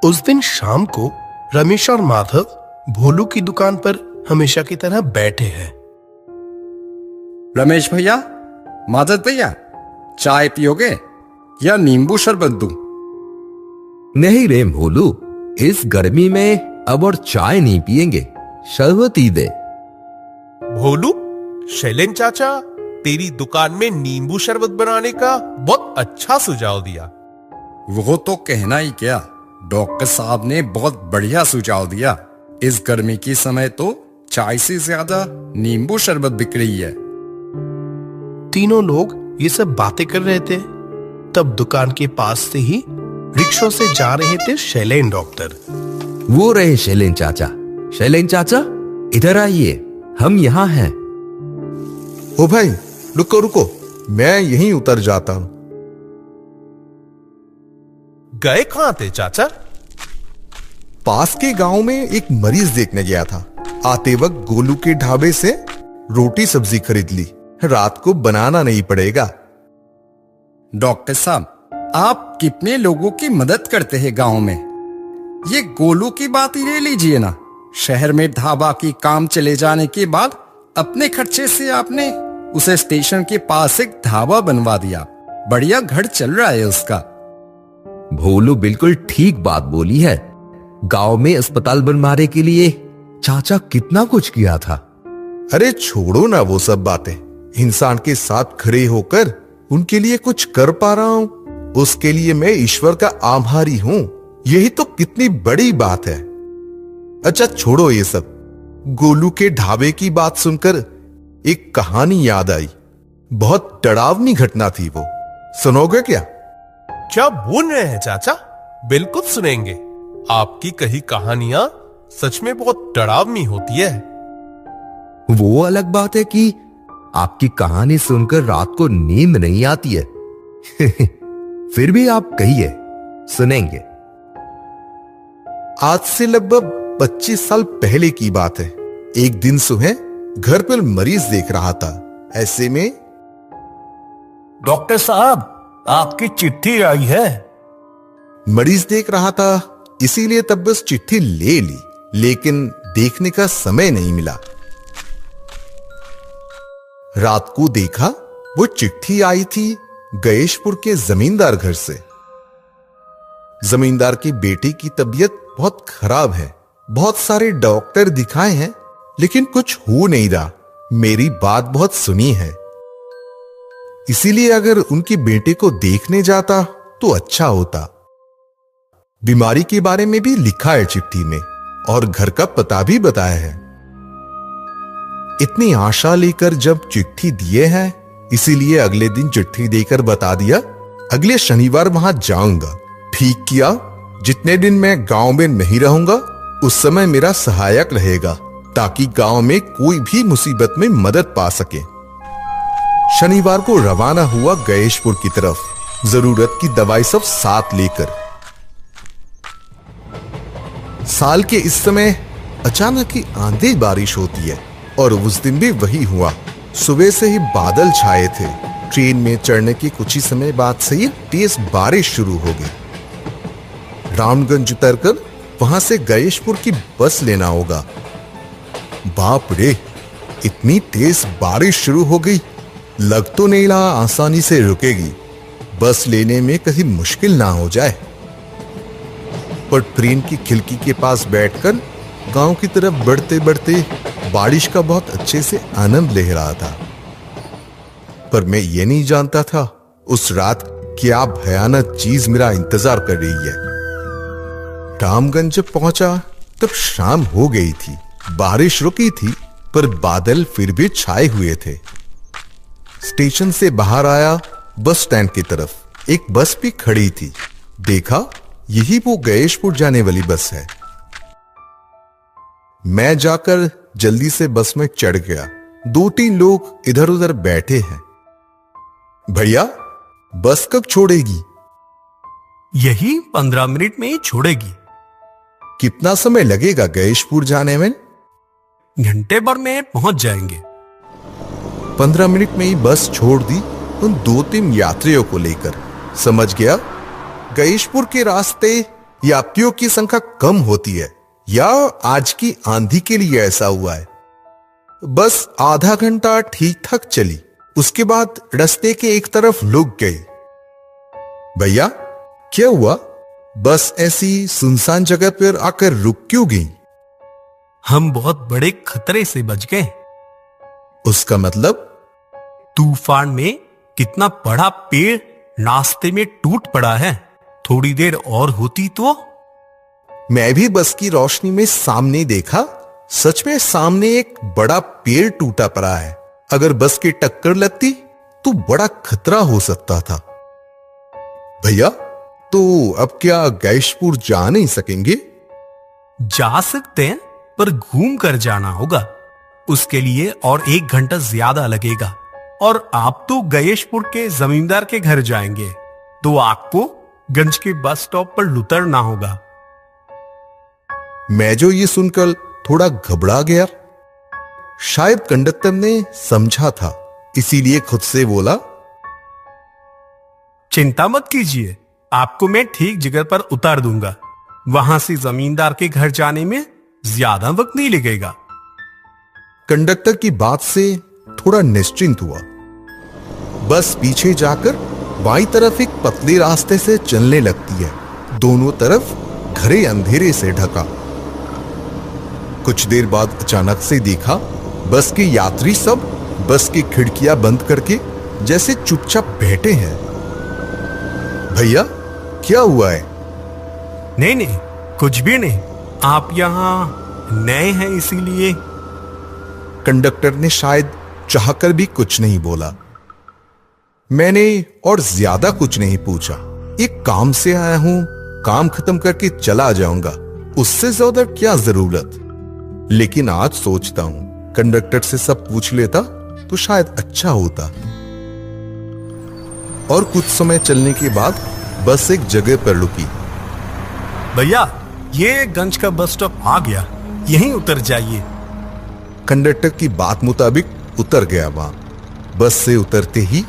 उस दिन शाम को रमेश और माधव भोलू की दुकान पर हमेशा की तरह बैठे हैं। रमेश भैया, माधव भैया, चाय पियोगे या नींबू शरबत दूं? नहीं रे भोलू, इस गर्मी में अब और चाय नहीं पिएंगे, शरबत ही दे। भोलू, शैलेन चाचा तेरी दुकान में नींबू शरबत बनाने का बहुत अच्छा सुझाव दिया। वो तो कहना ही क्या, डॉक्टर साहब ने बहुत बढ़िया सुझाव दिया। इस गर्मी के समय तो चाय से ज्यादा नींबू शरबत बिक रही है। तीनों लोग ये सब बातें कर रहे थे, तब दुकान के पास से ही रिक्शों से जा रहे थे शैलेन डॉक्टर। वो रहे शैलेन चाचा। शैलेन चाचा, इधर आइए, हम यहाँ हैं। ओ भाई, रुको रुको, मैं यहीं उतर जाता हूं। गए कहां थे चाचा? पास के गांव में एक मरीज देखने गया था। आते वक्त गोलू के ढाबे से रोटी सब्जी खरीद ली, रात को बनाना नहीं पड़ेगा। डॉक्टर साहब, आप कितने लोगों की मदद करते हैं गांव में। ये गोलू की बात ही ले लीजिए ना। शहर में ढाबा की काम चले जाने के बाद अपने खर्चे से आपने उसे स्टेशन के पास एक ढाबा बनवा दिया। बढ़िया घर चल रहा है उसका। भोलू बिल्कुल ठीक बात बोली है। गांव में अस्पताल बनवाने के लिए चाचा कितना कुछ किया था। अरे छोड़ो ना वो सब बातें। इंसान के साथ खड़े होकर उनके लिए कुछ कर पा रहा हूं, उसके लिए मैं ईश्वर का आभारी हूं। यही तो कितनी बड़ी बात है। अच्छा छोड़ो ये सब। गोलू के ढाबे की बात सुनकर एक कहानी याद आई। बहुत डरावनी घटना थी वो, सुनोगे क्या? क्या बोल रहे हैं चाचा? बिल्कुल सुनेंगे। आपकी कही कहानियां सच में बहुत डरावनी होती है। वो अलग बात है कि आपकी कहानी सुनकर रात को नींद नहीं आती है। फिर भी आप कहिए, सुनेंगे। आज से लगभग 25 साल पहले की बात है। एक दिन सुबह घर पर मरीज देख रहा था। ऐसे में, डॉक्टर साहब, आपकी चिट्ठी आई है। मरीज देख रहा था, इसीलिए तब बस चिट्ठी ले ली, लेकिन देखने का समय नहीं मिला। रात को देखा वो चिट्ठी आई थी गयेशपुर के जमींदार घर से। जमींदार की बेटी की तबीयत बहुत खराब है। बहुत सारे डॉक्टर दिखाए हैं, लेकिन कुछ हो नहीं रहा। मेरी बात बहुत सुनी है, इसीलिए अगर उनकी बेटे को देखने जाता तो अच्छा होता। बीमारी के बारे में भी लिखा है चिट्ठी में, और घर का पता भी बताया है। इतनी आशा लेकर जब चिट्ठी दिए हैं, इसीलिए अगले दिन चिट्ठी देकर बता दिया अगले शनिवार वहां जाऊंगा। ठीक किया, जितने दिन मैं गांव में नहीं रहूंगा उस समय मेरा सहायक रहेगा, ताकि गांव में कोई भी मुसीबत में मदद पा सके। शनिवार को रवाना हुआ गयेशपुर की तरफ, जरूरत की दवाई सब साथ लेकर। साल के इस समय अचानक ही आंधी बारिश होती है, और उस दिन भी वही हुआ। सुबह से ही बादल छाए थे। ट्रेन में चढ़ने के कुछ ही समय बाद से ही तेज बारिश शुरू हो गई। रामगंज उतरकर वहां से गयेशपुर की बस लेना होगा। बाप रे, इतनी तेज बारिश शुरू हो गई, लग तो नहीं रहा आसानी से रुकेगी। बस लेने में कहीं मुश्किल ना हो जाए। पर ट्रेन की खिड़की के पास बैठकर गांव की तरफ बढ़ते बढ़ते बारिश का बहुत अच्छे से आनंद ले रहा था। पर मैं ये नहीं जानता था उस रात क्या भयानक चीज मेरा इंतजार कर रही है। रामगंज जब पहुंचा तब शाम हो गई थी। बारिश रुकी थी, पर बादल फिर भी छाए हुए थे। स्टेशन से बाहर आया, बस स्टैंड की तरफ एक बस भी खड़ी थी। देखा, यही वो गयेशपुर जाने वाली बस है। मैं जाकर जल्दी से बस में चढ़ गया। 2-3 लोग इधर उधर बैठे हैं। भैया, बस कब छोड़ेगी? यही 15 मिनट में ही छोड़ेगी। कितना समय लगेगा गयेशपुर जाने में? घंटे भर में पहुंच जाएंगे। 15 मिनट में ही बस छोड़ दी उन 2-3 यात्रियों को लेकर। समझ गया, गयेशपुर के रास्ते यात्रियों की संख्या कम होती है या आज की आंधी के लिए ऐसा हुआ है। बस आधा घंटा ठीक ठाक चली, उसके बाद रास्ते के एक तरफ रुक गई। भैया क्या हुआ? बस ऐसी सुनसान जगह पर आकर रुक क्यों गई? हम बहुत बड़े खतरे से बच गए। उसका मतलब? तूफान में कितना बड़ा पेड़ रास्ते में टूट पड़ा है। थोड़ी देर और होती तो। मैं भी बस की रोशनी में सामने देखा, सच में सामने एक बड़ा पेड़ टूटा पड़ा है। अगर बस की टक्कर लगती तो बड़ा खतरा हो सकता था। भैया तो अब क्या गैशपुर जा नहीं सकेंगे? जा सकते हैं, पर घूम कर जाना होगा। उसके लिए और 1 घंटा ज्यादा लगेगा। और आप तो गयेशपुर के जमींदार के घर जाएंगे, तो आपको गंज के बस स्टॉप पर उतरना होगा। मैं जो ये सुनकर थोड़ा घबरा गया। शायद कंडक्टर ने समझा था, इसीलिए खुद से बोला, चिंता मत कीजिए, आपको मैं ठीक जगह पर उतार दूंगा। वहां से जमींदार के घर जाने में ज्यादा वक्त नहीं लगेगा। कंडक्टर की बात से थोड़ा निश्चिंत हुआ। बस पीछे जाकर बाईं तरफ एक पतले रास्ते से चलने लगती है। दोनों तरफ घरे अंधेरे से ढका। कुछ देर बाद अचानक से देखा बस के यात्री सब बस की खिड़कियां बंद करके जैसे चुपचाप बैठे हैं। भैया क्या हुआ है? नहीं नहीं, कुछ भी नहीं। आप यहां नए हैं इसीलिए। कंडक्टर ने शायद चाहकर भी कुछ नहीं बोला। मैंने और ज्यादा कुछ नहीं पूछा। एक काम से आया हूं, काम खत्म करके चला जाऊंगा, उससे ज्यादा क्या जरूरत। लेकिन आज सोचता हूं कंडक्टर से सब पूछ लेता तो शायद अच्छा होता। और कुछ समय चलने के बाद बस एक जगह पर रुकी। भैया ये गंज का बस स्टॉप आ गया, यहीं उतर जाइए। कंडक्टर की बात मुताबिक उतर गया वहां। बस से उतरते ही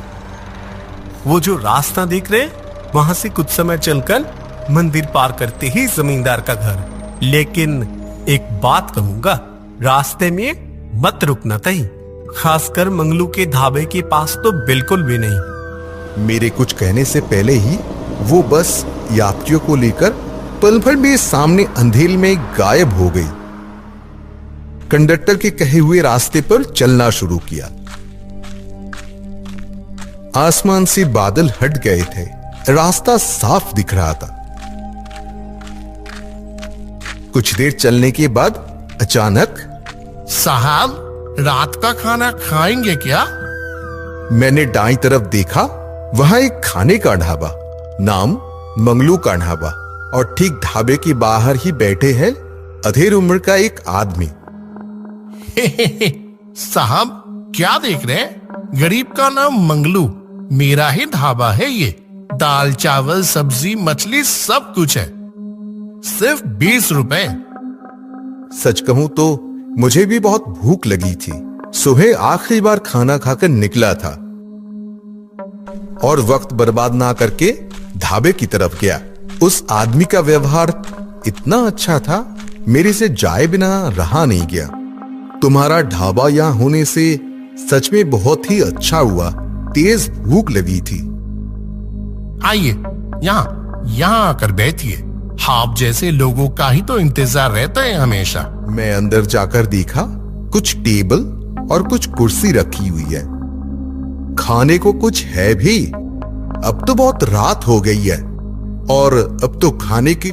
वो जो रास्ता देख रहे, वहां से कुछ समय चलकर मंदिर पार करते ही जमींदार का घर। लेकिन एक बात कहूंगा, रास्ते में मत रुकना तही, खासकर मंगलू के ढाबे के पास तो बिल्कुल भी नहीं। मेरे कुछ कहने से पहले ही वो बस यात्रियों को लेकर पल भर में सामने अंधेरे में गायब हो गई। कंडक्टर के कहे हुए रास्ते पर चलना शुरू किया। आसमान से बादल हट गए थे, रास्ता साफ दिख रहा था। कुछ देर चलने के बाद अचानक, साहब रात का खाना खाएंगे क्या? मैंने दाईं तरफ देखा, वहां एक खाने का ढाबा, नाम मंगलू का ढाबा, और ठीक ढाबे के बाहर ही बैठे हैं अधेड़ उम्र का एक आदमी। साहब क्या देख रहे हैं? गरीब का नाम मंगलू, मेरा ही ढाबा है ये। दाल चावल सब्जी मछली सब कुछ है, सिर्फ 20 रुपए। सच कहूं तो मुझे भी बहुत भूख लगी थी। सुबह आखिरी बार खाना खाकर निकला था और वक्त बर्बाद ना करके ढाबे की तरफ गया। उस आदमी का व्यवहार इतना अच्छा था, मेरे से जाए बिना रहा नहीं गया। तुम्हारा ढाबा यहां होने से सच में बहुत ही अच्छा हुआ। तेज भूख लगी थी। आइए यहाँ आकर बैठिए। आप जैसे लोगों का ही तो इंतजार रहता है हमेशा। मैं अंदर जाकर देखा, कुछ टेबल और कुछ कुर्सी रखी हुई है। खाने को कुछ है भी। अब तो बहुत रात हो गई है और अब तो खाने की